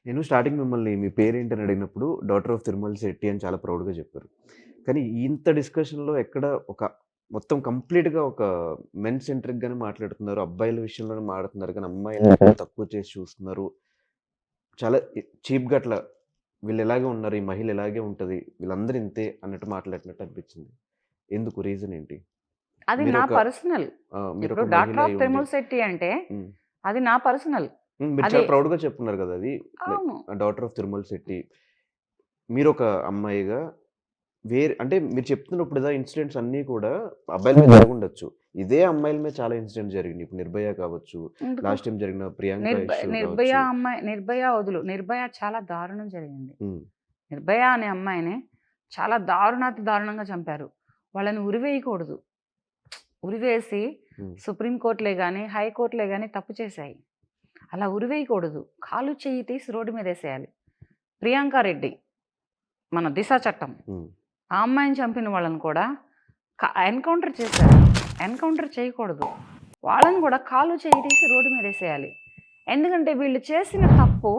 నేను స్టార్టింగ్ మిమ్మల్ని మీ పేరేంటని అడిగినప్పుడు డాటర్ ఆఫ్ తిరుమల శెట్టి అని చాలా ప్రౌడ్‌గా చెప్పారు. కానీ ఇంత డిస్కషన్‌లో ఎక్కడ ఒక మొత్తం కంప్లీట్‌గా ఒక మెన్ సెంట్రిక్‌గానే మాట్లాడుతున్నారు. అబ్బాయిల విషయంలోనే మాట్లాడుతున్నారు. కానీ అమ్మాయిల్ని ఎక్కడ తక్కువ చేసి చూస్తున్నారు. చాలా చీప్‌గా అట్లా వీళ్ళు ఇలాగే ఉన్నారు. ఈ మహిళ ఇలాగే ఉంటది. వీళ్ళందరూ ఇంతే అన్నట్టు మాట్లాడినట్టు అనిపించింది. ఎందుకు? రీజన్ ఏంటి? అది నా మీరొక పర్సనల్. ఇప్పుడు మీరొక మహిళ డాక్టర్ ఆఫ్ అయ్యుండి తిరుమల శెట్టి అంటే హ్మ్. అది నా పర్సనల్. మీరు అది చాలా ప్రౌడ్‌గా చెప్పుకున్నారు కదా! అది లైక్ అవును. Daughter of Tirumala Shetty. మీరొక అమ్మాయిగా అంటే మీరు చెప్తున్నప్పుడు ఇన్సిడెంట్స్ అన్నీ కూడా అబ్బాయిల మీద జరగుండొచ్చు. ఇదే అమ్మాయిల మీద చాలా ఇన్సిడెంట్స్ జరిగినియి. ఇప్పుడు 'నిర్భయ' కావచ్చు, ఎందుకు? లాస్ట్ టైమ్ జరిగిన 'ప్రియాంక' ఇష్యూ నిర్భయ కావచ్చు. అమ్మాయి నిర్భయ వదులు. నిర్భయ చాలా దారుణం జరిగింది. హ్మ్. నిర్భయ అనే అమ్మాయిని చాలా దారుణాతి దారుణంగా చంపారు. వాళ్ళని ఉరివేయకూడదు. ఉరివేసి హ్మ్. సుప్రీం కోర్టులే గాని, హైకోర్టులే గాని తప్పు చేశాయి. అలా ఉరివేయకూడదు. కాలు చెయ్యి తీసి రోడ్డు మీదేసేయాలి. ప్రియాంక రెడ్డి మన దిశ చట్టం. హ్మ్. ఆ అమ్మాయిని చంపిన వాళ్ళని కూడా ఎన్కౌంటర్ చేశారు. ఎన్కౌంటర్ చేయకూడదు. వాళ్ళని కూడా కాలు చేయి తీసి రోడ్డు మీదేసేయాలి. ఎందుకంటే వీళ్ళు చేసిన తప్పు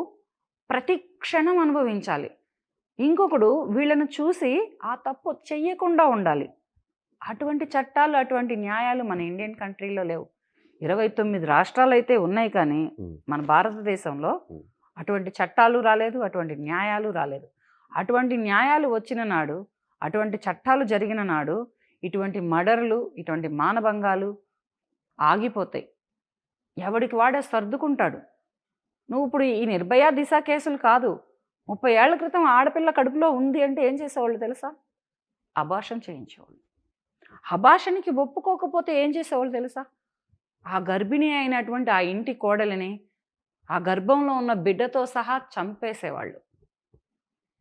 ప్రతి క్షణం అనుభవించాలి. ఇంకొకడు వీళ్ళను చూసి ఆ తప్పు చెయ్యకుండా ఉండాలి. అటువంటి చట్టాలు, అటువంటి న్యాయాలు మన ఇండియన్ కంట్రీలో లేవు. 29 రాష్ట్రాలైతే ఉన్నాయి కానీ హ్మ్. మన భారతదేశంలో హ్మ్. అటువంటి చట్టాలు రాలేదు, అటువంటి న్యాయాలు రాలేదు. అటువంటి న్యాయాలు వచ్చిన నాడు, అటువంటి చట్టాలు జరిగిన నాడు ఇటువంటి మర్డర్‌లు, ఇటువంటి మానభంగాలు ఆగిపోతాయి. ఎవడికి వాడే సర్దుకుంటాడు. నువ్వు ఇప్పుడు ఈ నిర్భయ, దిశ కేసులు కాదు. 30 ఏళ్ల క్రితం ఆడపిల్ల కడుపులో ఉంది అంటే ఏం చేసేవాళ్ళు తెలుసా? అబార్షన్ చేయించేవాళ్ళు. అబార్షన్‌కి ఒప్పుకోకపోతే ఏం చేసేవాళ్ళు తెలుసా? ఆ గర్భిణి అయినటువంటి ఆ ఇంటి కోడలిని, ఆ గర్భంలో ఉన్న బిడ్డతో సహా చంపేసేవాళ్ళు.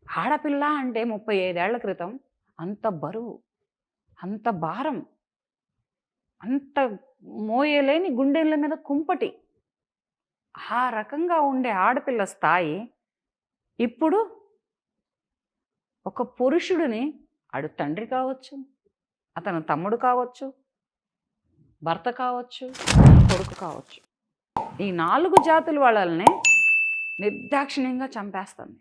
ఆడపిల్ల అంటే 35 ఏళ్ల క్రితం అంత బరువు, అంత భారం, అంత మోయలేని గుండెల మీద కుంపటి. ఆ రకంగా ఉండే ఆడపిల్ల స్థాయి ఇప్పుడు ఒక పురుషుడిని ఆడు తండ్రి కావచ్చు, అతను తమ్ముడు కావచ్చు, భర్త కావచ్చు, కొడుకు కావచ్చు. ఈ 4 జాతుల వాళ్ళని నిర్దాక్షిణ్యంగా చంపేస్తుంది.